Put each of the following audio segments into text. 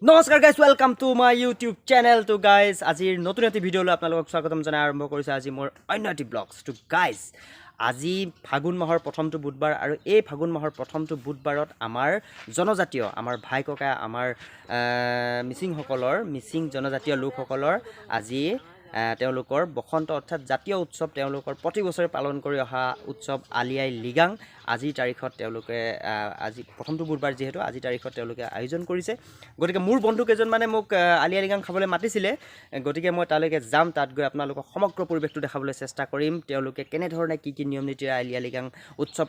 নমস্কাৰ guys welcome to my YouTube channel to guys আজিৰ নতুন এটি ভিডিঅ'লৈ আপোনালোকক স্বাগতম জনাই আৰম্ভ কৰিছোঁ আজি মোৰ অন্য এটি ব্লগছ টু গাইজ আজি ফাগুন মাহৰ প্ৰথমটো বুধবাৰ আৰু এই ফাগুন মাহৰ প্ৰথমটো বুধবাৰত আমাৰ জনজাতীয় আমাৰ ভাই ককাই আমাৰ মিচিং জনজাতীয় লোকসকলৰ আজি তেওঁলোকৰ বসন্ত অৰ্থাৎ জাতীয় উৎসৱ তেওঁলোকৰ প্ৰতি বছৰে পালন কৰি অহা উৎসৱ আলি আই লিগাং আজিৰ তাৰিখত তেওঁলোকে আজি প্ৰথমটো বুধবাৰ যিহেতু আজিৰ তাৰিখত তেওঁলোকে আয়োজন কৰিছে গতিকে মোৰ বন্ধু কেইজনমানে মোক আলি আই লিগাং খাবলৈ মাতিছিলে গতিকে মই তালৈকে যাম তাত গৈ আপোনালোকক সমগ্ৰ পৰিৱেশটো দেখাবলৈ চেষ্টা কৰিম তেওঁলোকে কেনেধৰণে কি নিয়ম নীতিৰে আলি আই লিগাং উৎসৱ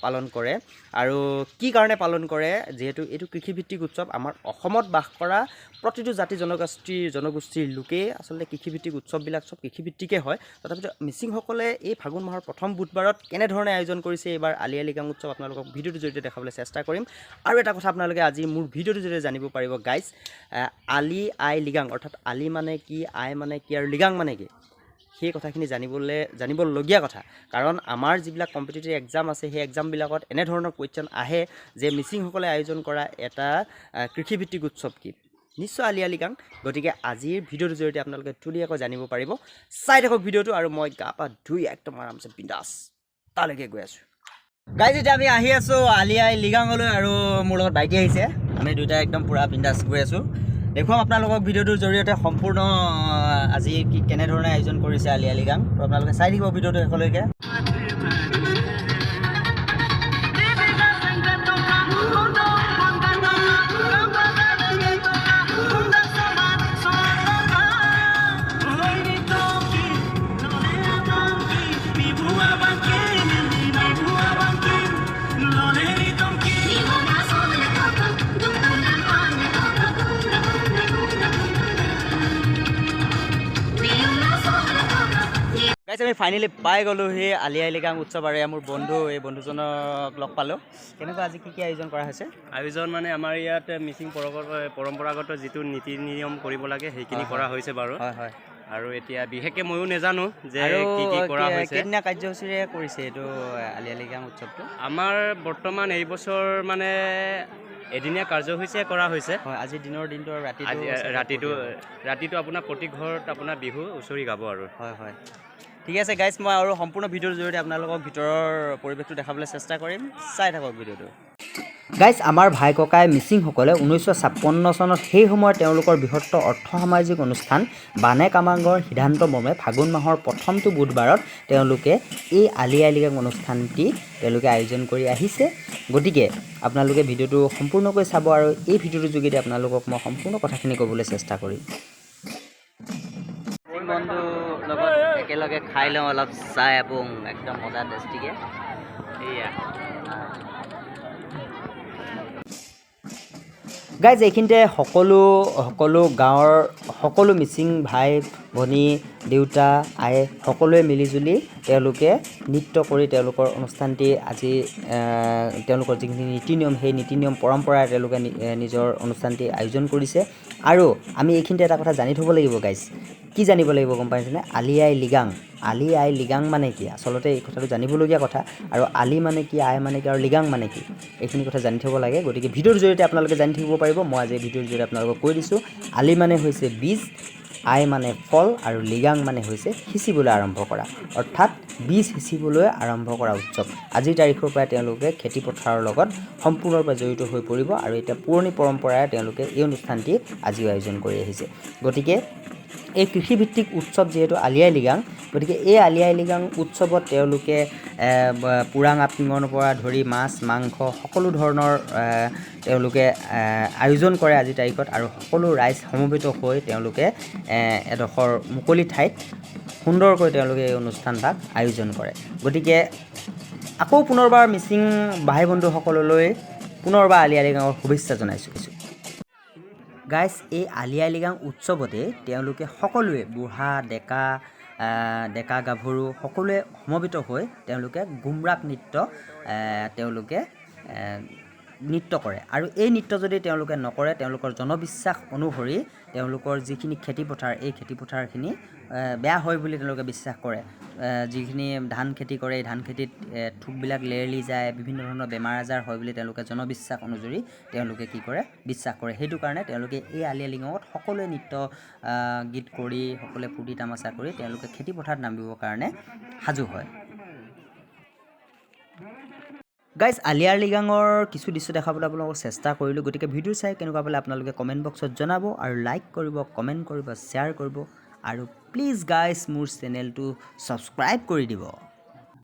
পালন কৰে আৰু কি কাৰণে পালন কৰে যিহেতু এইটো কৃষিভিত্তিক উৎসৱ আমাৰ অসমত বাস কৰা প্ৰতিটো জাতি জনগোষ্ঠীৰ লোকেই আচলতে কৃষিভিত্তিক উৎসৱবিলাক সব কৃষিভিত্তিকে হয় তথাপিতো মিচিংসকলে এই ফাগুন মাহৰ প্ৰথম বুধবাৰত কেনেধৰণে আয়োজন কৰিছে এইবাৰ আলি আই লিগাং উৎসৱ আপোনালোকক ভিডিঅ'টোৰ জৰিয়তে দেখাবলৈ চেষ্টা কৰিম আৰু এটা কথা আপোনালোকে আজি মোৰ ভিডিঅ'টোৰ জৰিয়তে জানিব পাৰিব গাইজ আলি আই লিগাং অৰ্থাৎ আলি মানে কি আই মানে কি আৰু লিগাং মানে কি সেই কথাখিনি জানিবলগীয়া কথা কাৰণ আমাৰ যিবিলাক কম্পিটিটিভ এক্সাম আছে সেই এক্সামবিলাকত এনেধৰণৰ কুৱেশ্যন আহে যে মিচিংসকলে আয়োজন কৰা এটা কৃষিভিত্তিক উৎসৱ কি নিশ্চয় আলি আই লিগাং গতিকে আজিৰ ভিডিঅ'টোৰ জৰিয়তে আপোনালোকে ধুনীয়াকৈ জানিব পাৰিব চাই থাকক ভিডিঅ'টো আৰু মই গা পা ধুই একদম আৰামছে বিন্দাছ তালৈকে গৈ আছোঁ গাইজ এতিয়া আমি আহি আছোঁ আলি আই লিগাঙলৈ আৰু মোৰ লগত বাইটি আহিছে আমি দুয়োটাই একদম পূৰা বিন্দাছ গৈ আছোঁ দেখুৱাম আপোনালোকক ভিডিঅ'টোৰ জৰিয়তে সম্পূৰ্ণ আজি কি কেনেধৰণে আয়োজন কৰিছে আলি আই লিগাং তো আপোনালোকে চাই থাকিব ভিডিঅ'টো শেষলৈকে গাইজ আমি ফাইনেলি পাই গ'লোঁ সেই আলি আই লিগাং উৎসৱ আৰু মোৰ বন্ধু এই বন্ধুজনক লগ পালোঁ কেনেকুৱা আজি কি আয়োজন কৰা হৈছে আয়োজন মানে আমাৰ ইয়াত মিচিং পৰম্পৰাগত যিটো নীতি নিয়ম কৰিব লাগে সেইখিনি কৰা হৈছে বাৰু হয় হয় আৰু এতিয়া বিশেষকৈ ময়ো নাজানো যে কি কৰা হৈছে কেইদিনীয়া কাৰ্যসূচীৰে কৰিছে এইটো আলি আই লিগাং উৎসৱটো আমাৰ বৰ্তমান এই বছৰ মানে এদিনীয়া কাৰ্যসূচীয়ে কৰা হৈছে হয় আজিৰ দিনৰ দিনটো আৰু ৰাতিটো আপোনাৰ প্ৰতি ঘৰত আপোনাৰ বিহু হুঁচৰি গাব আৰু হয় হয় ঠিক আছে গাইজ মই আৰু সম্পূৰ্ণ ভিডিঅ'ৰ জৰিয়তে আপোনালোকক ভিতৰৰ পৰিৱেশটো দেখাবলৈ চেষ্টা কৰিম চাই থাকক ভিডিঅ'টো গাইজ আমাৰ ভাই ককাই মিচিংসকলে 1956 চনত সেই সময়ত তেওঁলোকৰ বৃহত্তৰ অৰ্থ সামাজিক অনুষ্ঠান বানে কামাংগৰ সিদ্ধান্ত মৰ্মে ফাগুন মাহৰ প্ৰথমটো বুধবাৰত তেওঁলোকে এই আলি আই লিগাং অনুষ্ঠানটি তেওঁলোকে আয়োজন কৰি আহিছে গতিকে আপোনালোকে ভিডিঅ'টো সম্পূৰ্ণকৈ চাব আৰু এই ভিডিঅ'টোৰ যোগেদি আপোনালোকক মই সম্পূৰ্ণ কথাখিনি ক'বলৈ চেষ্টা কৰিম বন্ধু লগত একেলগে খাই লওঁ অলপ চাই আপোং একদম মজা টেষ্টিকে এয়া গাইজ এইখিনিতে সকলো গাঁৱৰ সকলো মিচিং ভাই ভনী দেউতা আই সকলোৱে মিলিজুলি তেওঁলোকে নৃত্য কৰি তেওঁলোকৰ অনুষ্ঠানটি আজি তেওঁলোকৰ যিখিনি নীতি নিয়ম সেই নীতি নিয়ম পৰম্পৰাৰে তেওঁলোকে নিজৰ অনুষ্ঠানটি আয়োজন কৰিছে আৰু আমি এইখিনিতে এটা কথা জানি থ'ব লাগিব গাইজ কি জানিব লাগিব গম পাইছেনে আলি আই লিগাং মানে কি আচলতে এই কথাটো জানিবলগীয়া কথা আৰু আলি মানে কি আই মানে কি আৰু লিগাং মানে কি এইখিনি কথা জানি থ'ব লাগে গতিকে ভিডিঅ'ৰ জৰিয়তে আপোনালোকে জানি থাকিব পাৰিব মই আজি ভিডিঅ'ৰ জৰিয়তে আপোনালোকক কৈ দিছোঁ আলি মানে হৈছে বীজ আই মানে ফল আৰু লিগাং মানে হৈছে সিঁচিবলৈ আৰম্ভ কৰা অৰ্থাৎ বীজ সিঁচিবলৈ আৰম্ভ কৰা উৎসৱ আজিৰ তাৰিখৰ পৰাই তেওঁলোকে খেতি পথাৰৰ লগত সম্পূৰ্ণৰূপে জড়িত হৈ পৰিব আৰু এতিয়া পুৰণি পৰম্পৰাৰে তেওঁলোকে এই অনুষ্ঠানটি আজিও আয়োজন কৰি আহিছে গতিকে এই কৃষিভিত্তিক উৎসৱ যিহেতু আলি আই লিগাং গতিকে এই আলি আই লিগাং উৎসৱত তেওঁলোকে পুৰাং আপিঙৰ পৰা ধৰি মাছ মাংস সকলো ধৰণৰ তেওঁলোকে আয়োজন কৰে আজিৰ তাৰিখত আৰু সকলো ৰাইজ সমবেত হৈ তেওঁলোকে এডোখৰ মুকলি ঠাইত সুন্দৰকৈ তেওঁলোকে এই অনুষ্ঠানভাগ আয়োজন কৰে গতিকে আকৌ পুনৰবাৰ মিচিং ভাই বন্ধুসকললৈ পুনৰবাৰ আলি আই লিগাঙৰ শুভেচ্ছা জনাইছোঁ গাইজ এই আলি আই লিগাং উৎসৱতে তেওঁলোকে সকলোৱে বুঢ়া ডেকা গাভৰু সকলোৱে সমবেত হৈ তেওঁলোকে গুমৰাগ নৃত্য তেওঁলোকে নৃত্য কৰে আৰু এই নৃত্য যদি তেওঁলোকে নকৰে তেওঁলোকৰ জনবিশ্বাস অনুসৰি তেওঁলোকৰ যিখিনি খেতিপথাৰ এই খেতিপথাৰখিনি বেয়া হয় বুলি তেওঁলোকে বিশ্বাস কৰে যিখিনি ধান খেতি কৰে এই ধান খেতিত থোকবিলাক লেৰেলি যায় বিভিন্ন ধৰণৰ বেমাৰ আজাৰ হয় বুলি তেওঁলোকে জনবিশ্বাস অনুসৰি তেওঁলোকে কি কৰে বিশ্বাস কৰে সেইটো কাৰণে তেওঁলোকে এই আলি আই লৃগাঙত সকলোৱে নৃত্য গীত কৰি সকলোৱে ফূৰ্তি তামাচা কৰি তেওঁলোকে খেতিপথাৰত নামিবৰ কাৰণে সাজু হয় গাইজ আলি আই লৃগাঙৰ কিছু দৃশ্য দেখাবলৈ আপোনালোকক চেষ্টা কৰিলোঁ গতিকে ভিডিঅ' চাই কেনেকুৱা পালে আপোনালোকে কমেণ্ট বক্সত জনাব আৰু লাইক কৰিব কমেণ্ট কৰিব শ্বেয়াৰ কৰিব আৰু প্লিজ গাইজ মোৰ চেনেলটো ছাবস্ক্ৰাইব কৰি দিব